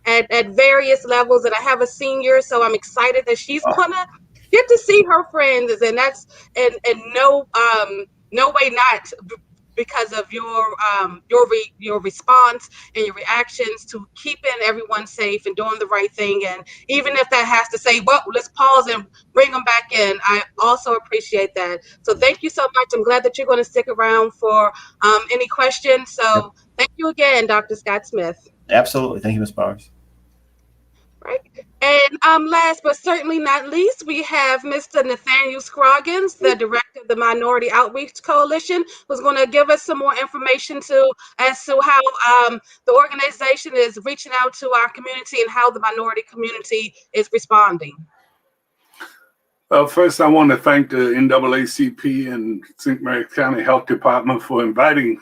at various levels, and I have a senior, so I'm excited that she's gonna get to see her friends, and that's and no way not because of your response and your reactions to keeping everyone safe and doing the right thing. And even if that has to say, well, let's pause and bring them back in, I also appreciate that. So thank you so much. I'm glad that you're going to stick around for any questions. So thank you again, Dr. Scott Smith. Absolutely. Thank you, Ms. Bowers. Right. And last but certainly not least, we have Mr. Nathaniel Scroggins, the director of the Minority Outreach Coalition, who's going to give us some more information as to how the organization is reaching out to our community and how the minority community is responding. First, I want to thank the NAACP and St. Mary's County Health Department for inviting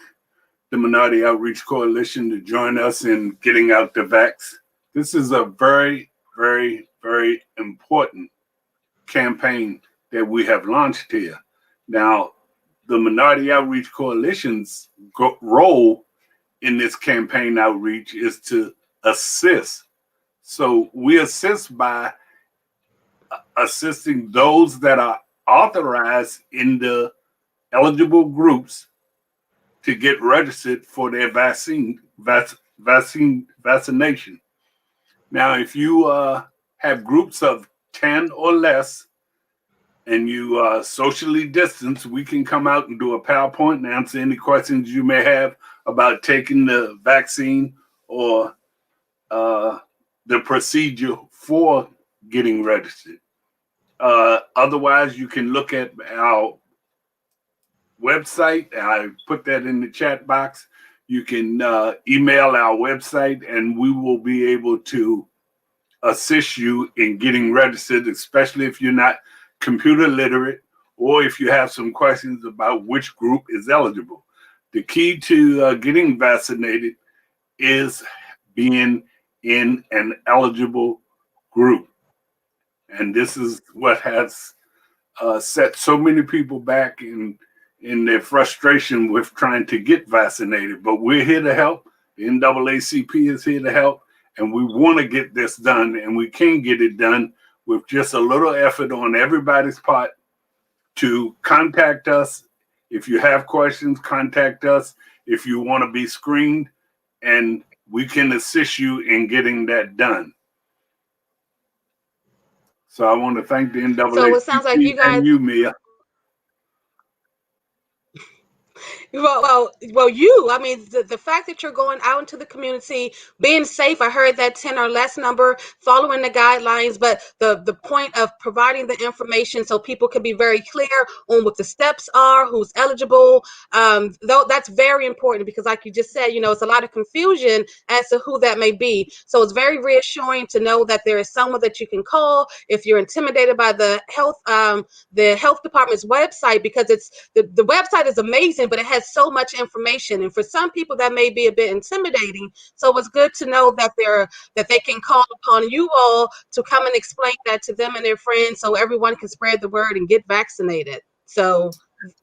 the Minority Outreach Coalition to join us in getting out the vax. This is a very, very, very important campaign that we have launched here. Now, the Minority Outreach Coalition's role in this campaign outreach is to assist. So we assist by assisting those that are authorized in the eligible groups to get registered for their vaccination. Now, if you have groups of 10 or less and you socially distance, we can come out and do a PowerPoint and answer any questions you may have about taking the vaccine or the procedure for getting registered. Otherwise, you can look at our website. I put that in the chat box. You can email our website and we will be able to assist you in getting registered, especially if you're not computer literate or if you have some questions about which group is eligible. The key to getting vaccinated is being in an eligible group. And this is what has set so many people back in their frustration with trying to get vaccinated. But we're here to help. The NAACP is here to help. And we want to get this done. And we can get it done with just a little effort on everybody's part to contact us. If you have questions, contact us. If you want to be screened, and we can assist you in getting that done. So I want to thank the NAACP So it sounds like you guys, and you, Mia. Well, I mean, the fact that you're going out into the community, being safe, I heard that 10 or less number, following the guidelines, but the point of providing the information so people can be very clear on what the steps are, who's eligible, though that's very important because like you just said, you know, it's a lot of confusion as to who that may be. So it's very reassuring to know that there is someone that you can call if you're intimidated by the health department's website, because it's the website is amazing, but it has so much information, and for some people that may be a bit intimidating. So it's good to know that they can call upon you all to come and explain that to them and their friends, so everyone can spread the word and get vaccinated. So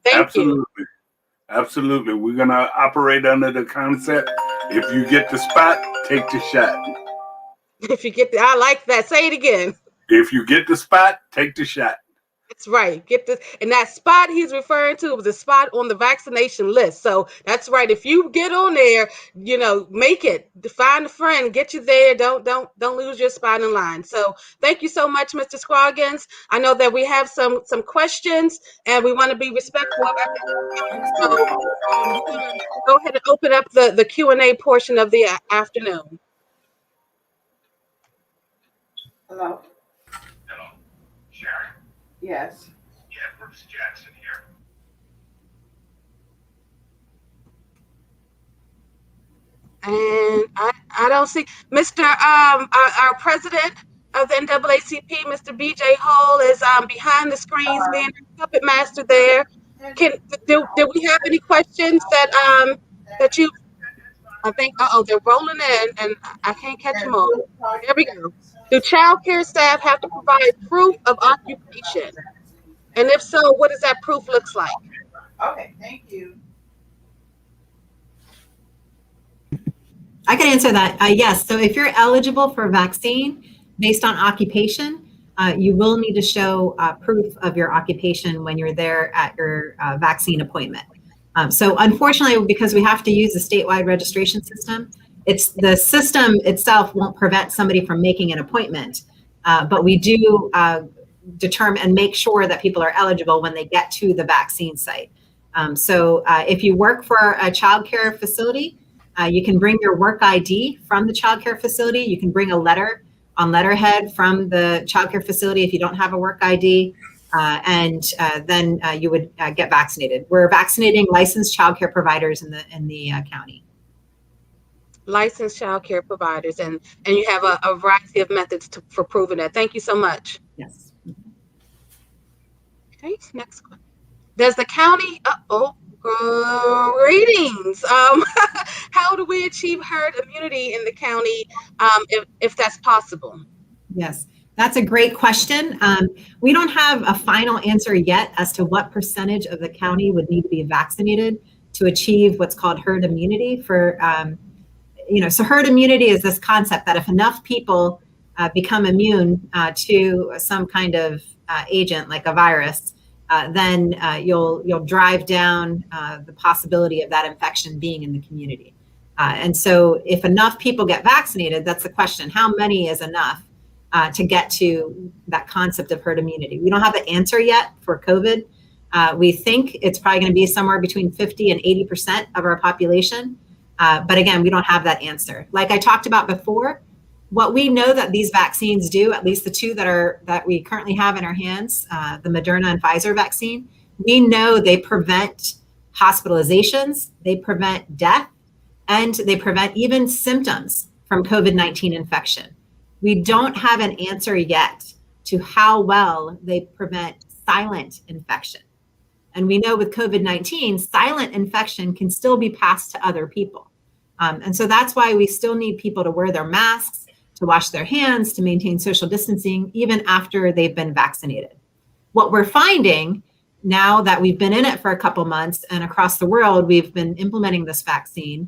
thank you. Absolutely. We're gonna operate under the concept: if you get the spot, take the shot. If you get I like that. Say it again. If you get the spot, take the shot. That's right. Get this, and that spot he's referring to was a spot on the vaccination list. So that's right. If you get on there, you know, make it. Find a friend, get you there. Don't lose your spot in line. So thank you so much, Mr. Scroggins. I know that we have some questions, and we want to be respectful of everyone. So go ahead and open up the Q&A portion of the afternoon. Hello. Hello, Sharon? Yes. Yeah, Bruce Jackson here. And I don't see Mr. Our president of the NAACP, Mr. BJ Hall, is behind the screens being a puppet master there. Do we have any questions that you? I think they're rolling in and I can't catch them all. There we go. Do child care staff have to provide proof of occupation? And if so, what does that proof looks like? Okay, thank you. I can answer that. Yes. So if you're eligible for vaccine based on occupation, you will need to show proof of your occupation when you're there at your vaccine appointment. So unfortunately, because we have to use the statewide registration system, the system itself won't prevent somebody from making an appointment, but we do determine and make sure that people are eligible when they get to the vaccine site. So if you work for a child care facility, you can bring your work ID from the child care facility. You can bring a letter on letterhead from the child care facility if you don't have a work ID, and then you would get vaccinated. We're vaccinating licensed child care providers in the county. Licensed child care providers, and you have a variety of methods for proving that. Thank you so much. Yes. Okay, next one. Does the county, greetings. How do we achieve herd immunity in the county, if that's possible? Yes, that's a great question. We don't have a final answer yet as to what percentage of the county would need to be vaccinated to to achieve what's called herd immunity for, so herd immunity is this concept that if enough people become immune to some kind of agent like a virus, then you'll drive down the possibility of that infection being in the community. And so if enough people get vaccinated, that's the question. How many is enough to get to that concept of herd immunity? We don't have the answer yet for COVID. We think it's probably going to be somewhere between 50 and 80% of our population. But again, we don't have that answer. Like I talked about before, what we know that these vaccines do, at least the two that we currently have in our hands, the Moderna and Pfizer vaccine, we know they prevent hospitalizations, they prevent death, and they prevent even symptoms from COVID-19 infection. We don't have an answer yet to how well they prevent silent infection. And we know with COVID-19, silent infection can still be passed to other people. And so that's why we still need people to wear their masks, to wash their hands, to maintain social distancing, even after they've been vaccinated. What we're finding now that we've been in it for a couple months and across the world, we've been implementing this vaccine.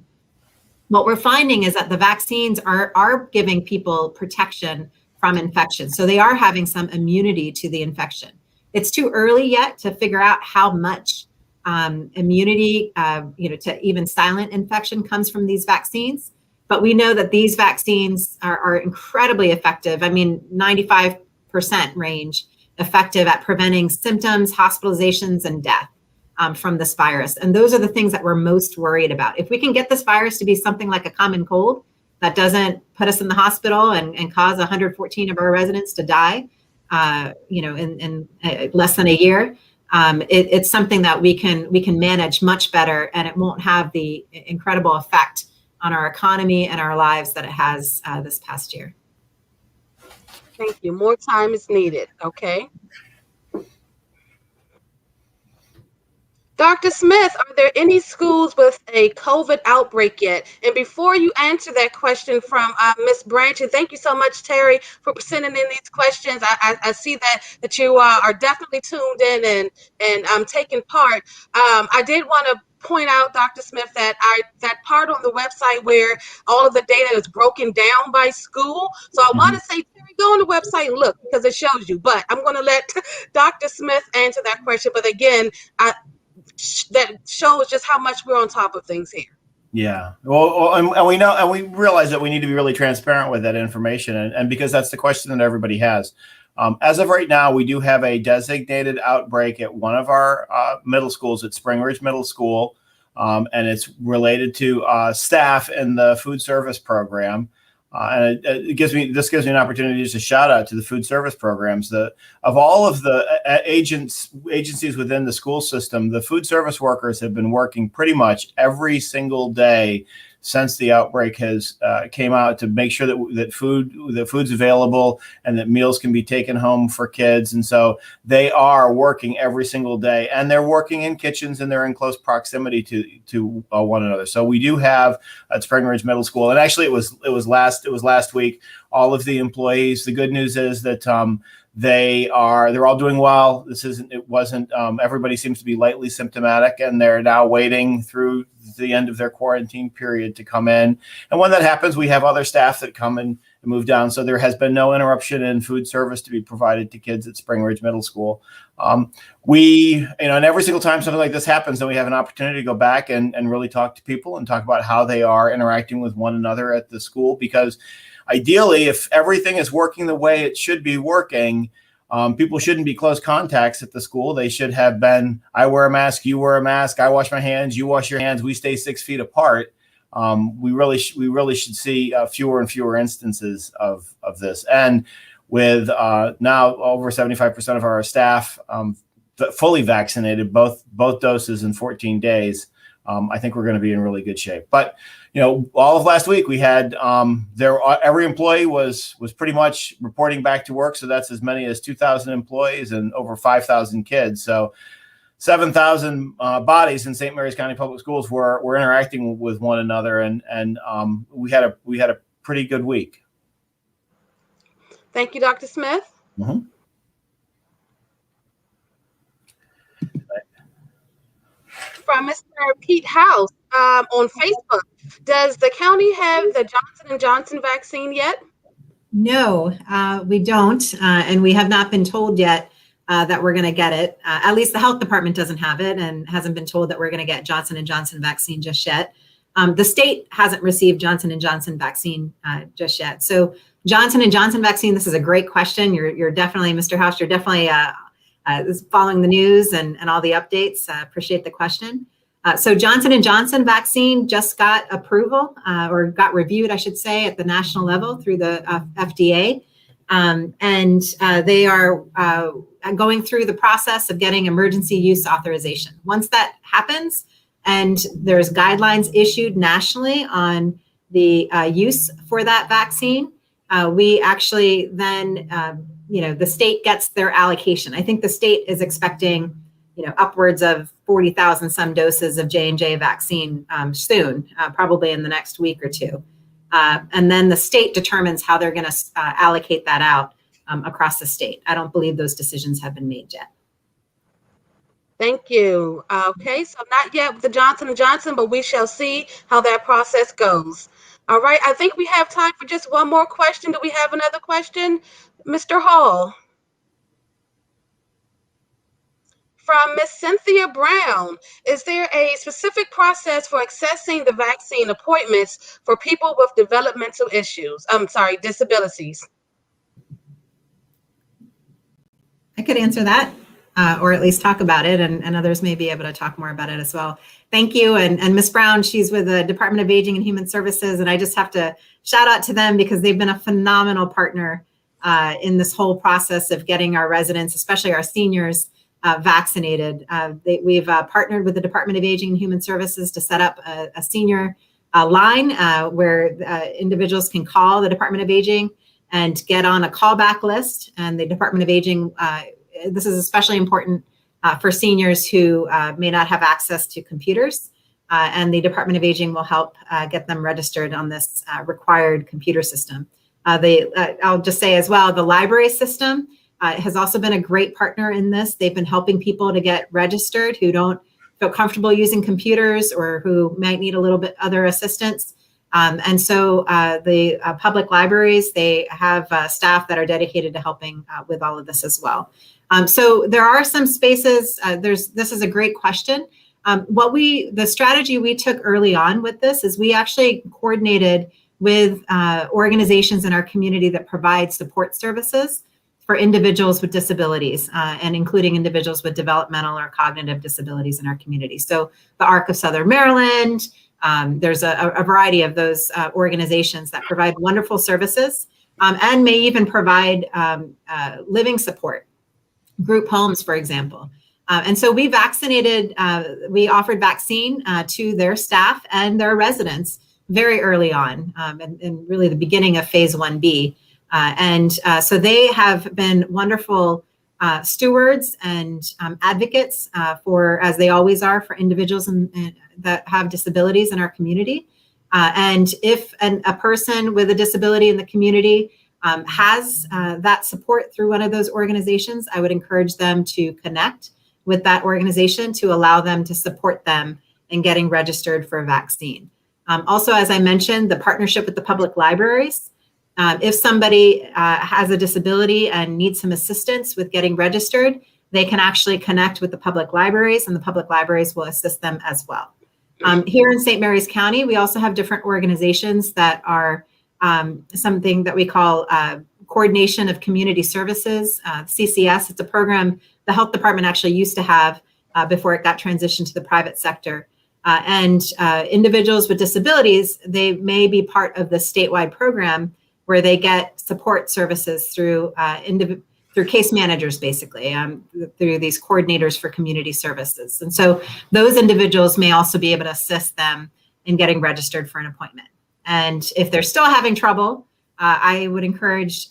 What we're finding is that the vaccines are giving people protection from infection. So they are having some immunity to the infection. It's too early yet to figure out how much immunity, to even silent infection comes from these vaccines. But we know that these vaccines are incredibly effective. I mean, 95% range effective at preventing symptoms, hospitalizations, and death from this virus. And those are the things that we're most worried about. If we can get this virus to be something like a common cold that doesn't put us in the hospital and cause 114 of our residents to die, in less than a year, it's something that we can manage much better, and it won't have the incredible effect on our economy and our lives that it has this past year. Thank you. More time is needed. Okay. Dr. Smith, are there any schools with a COVID outbreak yet? And before you answer that question from Ms. Branch, and thank you so much, Terry, for sending in these questions. I see that you are definitely tuned in and taking part. I did want to point out, Dr. Smith, that that part on the website where all of the data is broken down by school. So I want to say, Terry, go on the website and look, because it shows you. But I'm going to let Dr. Smith answer that question. But again, that shows just how much we're on top of things here. Yeah. Well, and we know, and we realize that we need to be really transparent with that information. And because that's the question that everybody has. As of right now, we do have a designated outbreak at one of our middle schools at Spring Ridge Middle School. And it's related to staff in the food service program. And this gives me an opportunity to shout out to the food service programs. Of all of the agencies within the school system, the food service workers have been working pretty much every single day since the outbreak has came out to make sure that food's available and that meals can be taken home for kids. And so they are working every single day, and they're working in kitchens, and they're in close proximity to one another. So we do have at Spring Ridge Middle School, and actually it was last week, all of the employees. The good news is that they're all doing well. Everybody seems to be lightly symptomatic, and they're now waiting through the end of their quarantine period to come in. And when that happens, we have other staff that come in and move down. So there has been no interruption in food service to be provided to kids at Spring Ridge Middle School. And every single time something like this happens, then we have an opportunity to go back and really talk to people and talk about how they are interacting with one another at the school. Because ideally, if everything is working the way it should be working, people shouldn't be close contacts at the school. They should have been, I wear a mask, you wear a mask, I wash my hands, you wash your hands, we stay 6 feet apart. We really should see fewer and fewer instances of this. And with now over 75% of our staff fully vaccinated, both doses in 14 days, I think we're going to be in really good shape. But all of last week we had every employee was pretty much reporting back to work. So that's as many as 2,000 employees and over 5,000 kids. So 7,000 bodies in St. Mary's County Public Schools were interacting with one another, and we had a pretty good week. Thank you, Dr. Smith. from Mr. Pete House on Facebook. Does the county have the Johnson & Johnson vaccine yet? No, we don't, and we have not been told yet that we're going to get it. At least the health department doesn't have it and hasn't been told that we're going to get Johnson & Johnson vaccine just yet. The state hasn't received Johnson & Johnson vaccine just yet. So Johnson & Johnson vaccine, this is a great question. You're definitely, Mr. House, you're definitely following the news and all the updates. Appreciate the question. So Johnson & Johnson vaccine just got approval or got reviewed, I should say, at the national level through the FDA. And they are going through the process of getting emergency use authorization. Once that happens and there's guidelines issued nationally on the use for that vaccine, we actually then, the state gets their allocation. I think the state is expecting upwards of 40,000 some doses of J&J vaccine soon, probably in the next week or two. And then the state determines how they're going to allocate that out across the state. I don't believe those decisions have been made yet. Thank you. Okay, so not yet with the Johnson & Johnson, but we shall see how that process goes. All right, I think we have time for just one more question. Do we have another question? Mr. Hall. From Miss Cynthia Brown, is there a specific process for accessing the vaccine appointments for people with developmental issues? Disabilities. I could answer that, or at least talk about it, and others may be able to talk more about it as well. Thank you. And Ms. Brown, she's with the Department of Aging and Human Services, and I just have to shout out to them because they've been a phenomenal partner in this whole process of getting our residents, especially our seniors, vaccinated. We've partnered with the Department of Aging and Human Services to set up a senior line where individuals can call the Department of Aging and get on a callback list. And the Department of Aging, this is especially important for seniors who may not have access to computers. And the Department of Aging will help get them registered on this required computer system. I'll just say as well, the library system has also been a great partner in this. They've been helping people to get registered who don't feel comfortable using computers or who might need a little bit other assistance. And so the public libraries, they have staff that are dedicated to helping with all of this as well. So there are some spaces, this is a great question. The strategy we took early on with this is we actually coordinated with organizations in our community that provide support services for individuals with disabilities and including individuals with developmental or cognitive disabilities in our community. So the ARC of Southern Maryland, there's a variety of those organizations that provide wonderful services and may even provide living support, group homes, for example. And so we we offered vaccine to their staff and their residents very early on, and really the beginning of phase 1B. So they have been wonderful stewards and advocates as they always are, for individuals that have disabilities in our community. And if a person with a disability in the community has that support through one of those organizations, I would encourage them to connect with that organization to allow them to support them in getting registered for a vaccine. Also, as I mentioned, the partnership with the public libraries. If somebody has a disability and needs some assistance with getting registered, they can actually connect with the public libraries, and the public libraries will assist them as well. Here in St. Mary's County, we also have different organizations that are something that we call Coordination of Community Services, CCS. It's a program the health department actually used to have before it got transitioned to the private sector. And individuals with disabilities, they may be part of the statewide program where they get support services through case managers, basically, through these coordinators for community services. And so those individuals may also be able to assist them in getting registered for an appointment. And if they're still having trouble, I would encourage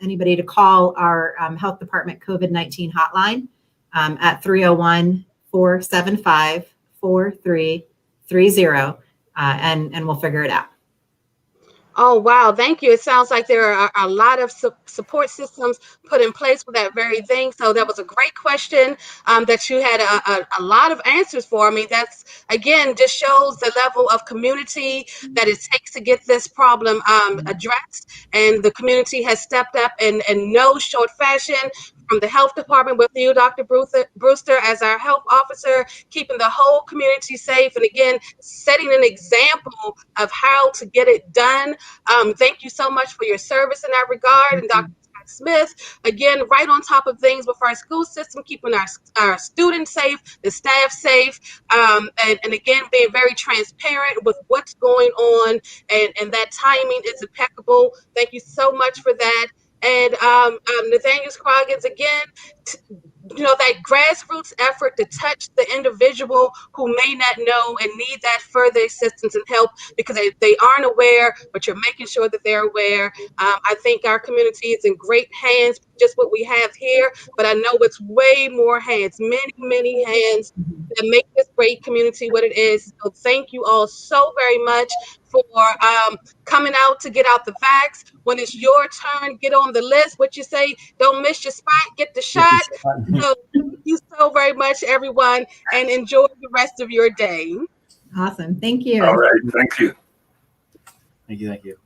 anybody to call our health department COVID-19 hotline at 301-475-4330, and we'll figure it out. Oh, wow. Thank you. It sounds like there are a lot of support systems put in place for that very thing. So that was a great question that you had a lot of answers for. I mean, that's, again, just shows the level of community that it takes to get this problem addressed. And the community has stepped up in no short fashion, from the health department with you, Dr. Brewster, as our health officer, keeping the whole community safe. And again, setting an example of how to get it done. Thank you so much for your service in that regard. And Dr. Smith, again, right on top of things with our school system, keeping our students safe, the staff safe, and again, being very transparent with what's going on, and that timing is impeccable. Thank you so much for that. And Nathaniel Scroggins, again, that grassroots effort to touch the individual who may not know and need that further assistance and help because they aren't aware, but you're making sure that they're aware. I think our community is in great hands, just what we have here, but I know it's way more hands, many, many hands that make this great community what it is. So thank you all so very much for coming out to get out the vax. When it's your turn, get on the list. What you say, don't miss your spot, get the shot. So thank you so very much, everyone, and enjoy the rest of your day. Awesome. Thank you. All right. Thank you. Thank you. Thank you.